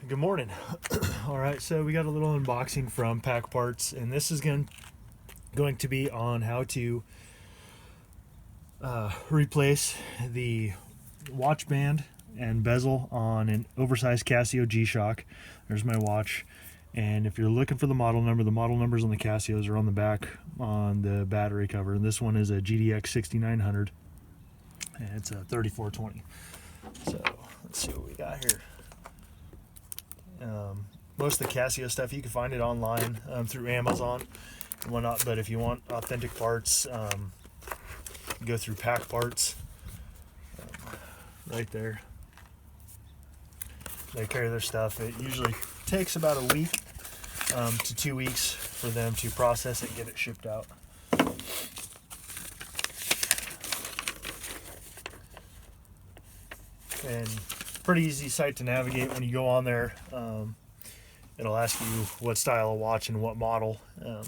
Good morning. Alright, so we got a little unboxing from Pack Parts, and this is going to be on how to replace the watch band and bezel on an oversized Casio G-Shock. There's my watch, and if you're looking for the model numbers on the Casios are on the back on the battery cover, and this one is a GD-X6900, and it's a 3420. So let's see what we got here. Most of the Casio stuff you can find it online through Amazon and whatnot, but if you want authentic parts, go through Pack Parts. Right there, they carry their stuff. It usually takes about a week to 2 weeks for them to process it and get it shipped out. And pretty easy site to navigate. When you go on there, it'll ask you what style of watch and what model, and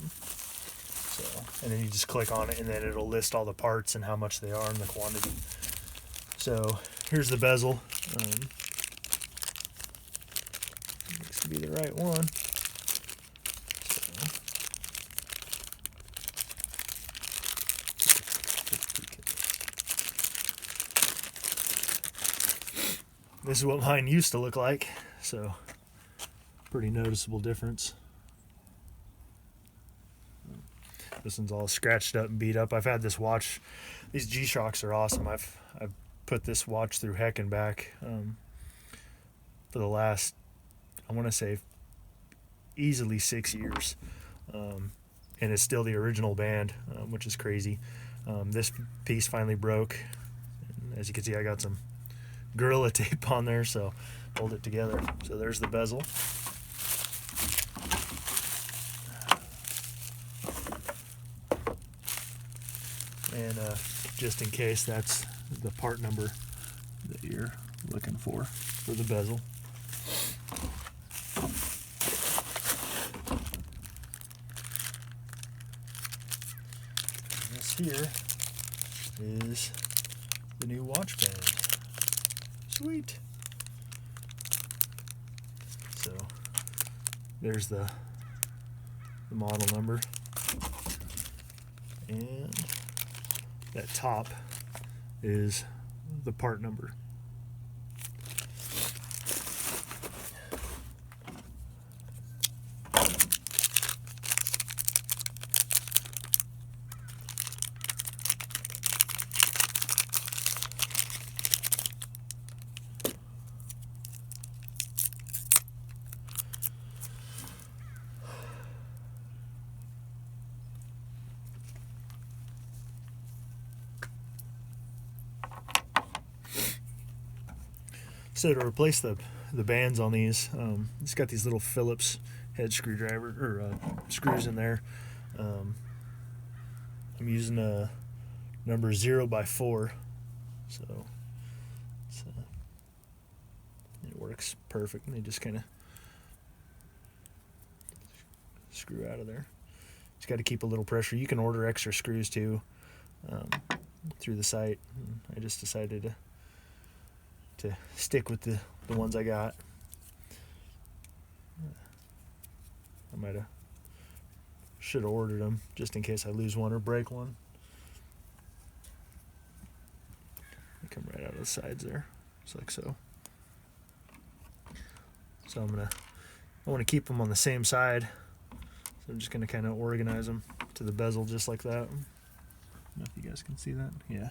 then you just click on it, and then it'll list all the parts and how much they are and the quantity. So here's the bezel. Looks to be the right one. This is what mine used to look like, so pretty noticeable difference. This one's all scratched up and beat up. I've had this watch. These G-Shocks are awesome. I've put this watch through heck and back for the last, I want to say, easily 6 years, and it's still the original band, which is crazy. This piece finally broke. As you can see, I got some Gorilla tape on there, so hold it together. So there's the bezel. And just in case, that's the part number that you're looking for the bezel. And this here is the new watch band. Sweet. So there's the model number, and that top is the part number. So to replace the bands on these, it's got these little Phillips head screwdriver or screws in there. I'm using a number 0x4, so it works perfect. And they just kind of screw out of there. Just got to keep a little pressure. You can order extra screws too through the site. I just decided to stick with the ones I got. I should have ordered them just in case I lose one or break one. They come right out of the sides there, just like so. So I want to keep them on the same side. So I'm just going to kind of organize them to the bezel just like that. I don't know if you guys can see that. Yeah.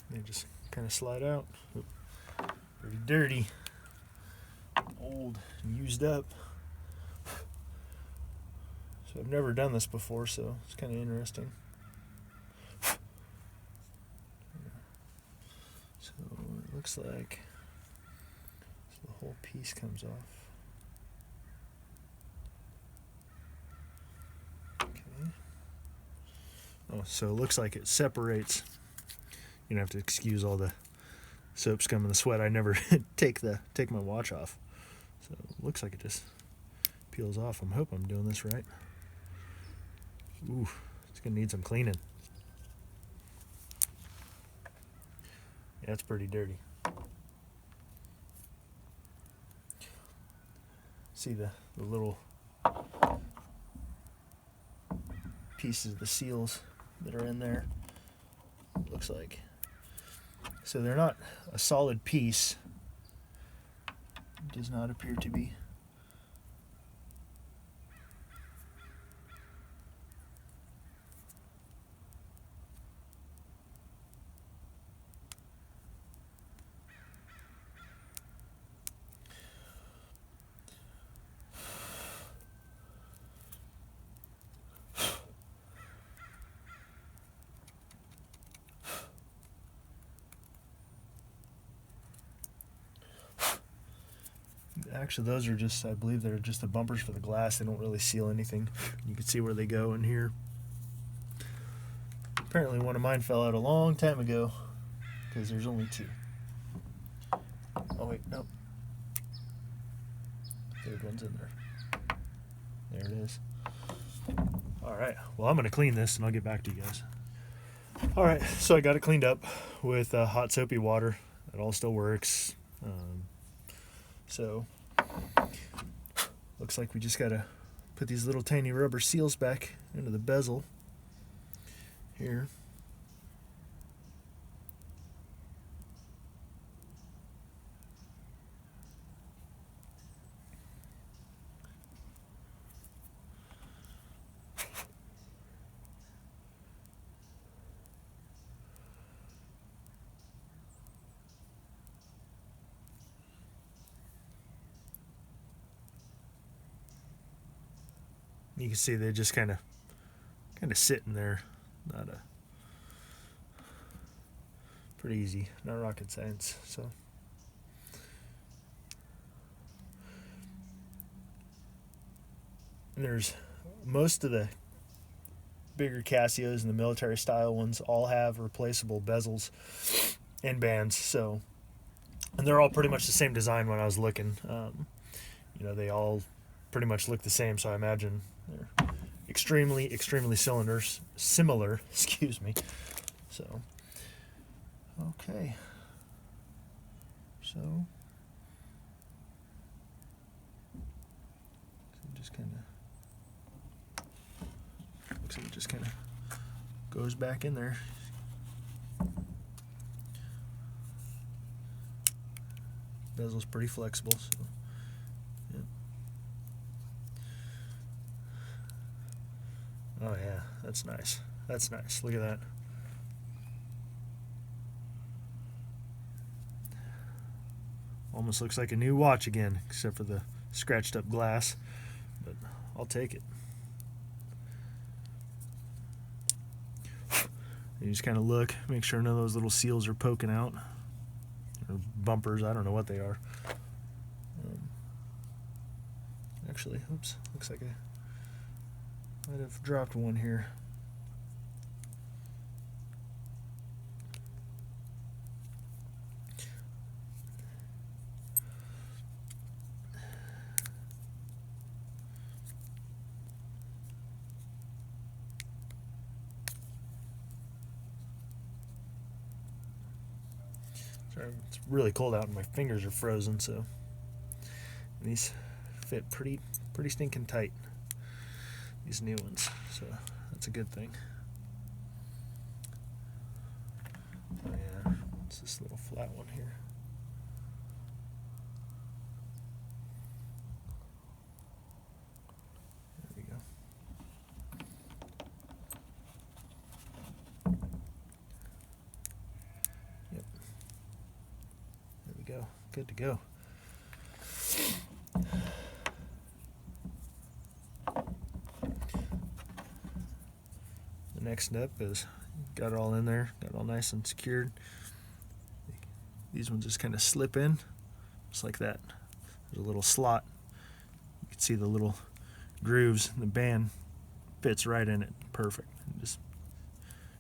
They just kind of slide out. Pretty dirty, old, and used up. So I've never done this before, so it's kind of interesting. So it looks like whole piece comes off. Okay. Oh, so it looks like it separates. You're gonna have to excuse all the soap scum and the sweat. I never take my watch off. So it looks like it just peels off. I hope I'm doing this right. Ooh, it's gonna need some cleaning. Yeah, it's pretty dirty. See the little pieces of the seals that are in there, looks like. So they're not a solid piece. It does not appear to be. Actually, those are just, I believe they're just the bumpers for the glass. They don't really seal anything. You can see where they go in here. Apparently one of mine fell out a long time ago because there's only two. Oh wait, nope. Third one's in there. There it is. Alright, well I'm going to clean this and I'll get back to you guys. Alright, so I got it cleaned up with hot soapy water. It all still works. So looks like we just gotta put these little tiny rubber seals back into the bezel here. You can see they just kind of sit in there. Not a pretty easy, not rocket science. So and there's most of the bigger Casios and the military style ones all have replaceable bezels and bands. So, and they're all pretty much the same design when I was looking. You know, they all pretty much look the same. So I imagine they're extremely similar, excuse me. So okay, so just kind of looks like it just kind of goes back in there. Bezel's pretty flexible, so yeah. Oh yeah, that's nice. That's nice. Look at that. Almost looks like a new watch again, except for the scratched up glass, but I'll take it. You just kind of look, make sure none of those little seals are poking out, or bumpers, I don't know what they are. Actually, oops, looks like I might have dropped one here. Sorry, it's really cold out and my fingers are frozen, so and these fit pretty stinking tight, these new ones, so that's a good thing. Oh yeah, it's this little flat one here. There we go. Yep. There we go. Good to go. Next step is got it all in there, got it all nice and secured. These ones just kind of slip in, just like that. There's a little slot. You can see the little grooves. The band fits right in it, perfect. It just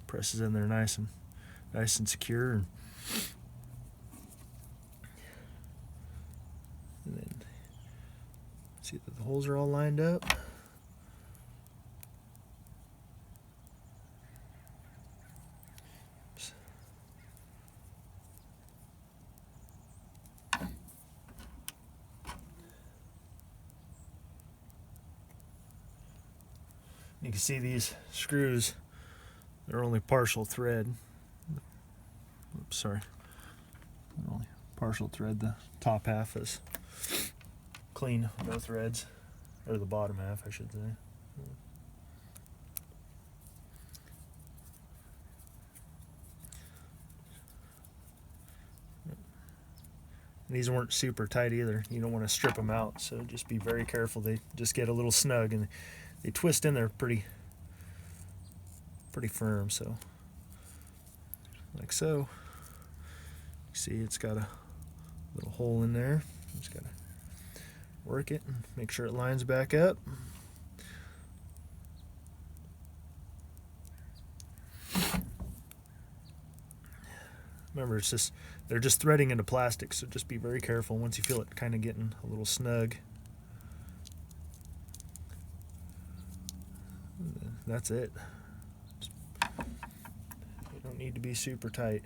presses in there nice and secure. And then see that the holes are all lined up. You can see these screws, they're only partial thread. Oops, sorry. They're only partial thread. The top half is clean, no threads. Or the bottom half, I should say. And these weren't super tight either. You don't want to strip them out, so just be very careful. They just get a little snug and they twist in there pretty firm, so like so. See, it's got a little hole in there. Just gotta work it and make sure it lines back up. Remember, it's just they're just threading into plastic, so just be very careful once you feel it kind of getting a little snug. That's it. You don't need to be super tight.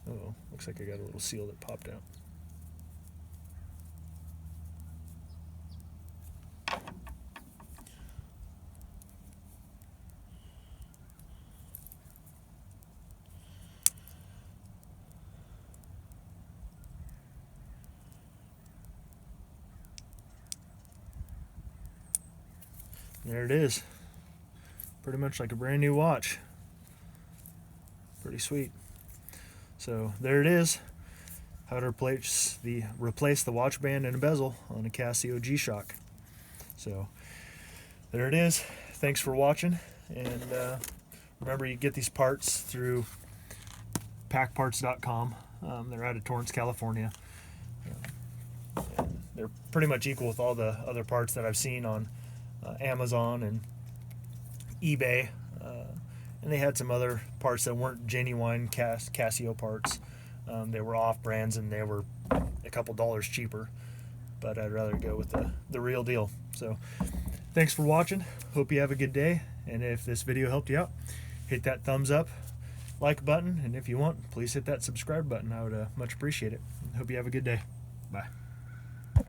Uh-oh, looks like I got a little seal that popped out. There it is. Pretty much like a brand new watch. Pretty sweet. So there it is. How to replace the watch band and a bezel on a Casio G-Shock. So there it is. Thanks for watching. And remember, you get these parts through packparts.com. They're out of Torrance, California. And they're pretty much equal with all the other parts that I've seen on Amazon and eBay, and they had some other parts that weren't genuine Casio parts. They were off brands and they were a couple dollars cheaper, but I'd rather go with the real deal. So thanks for watching. Hope you have a good day, and if this video helped you out, hit that thumbs up, like button, and if you want, please hit that subscribe button. I would much appreciate it. Hope you have a good day. Bye.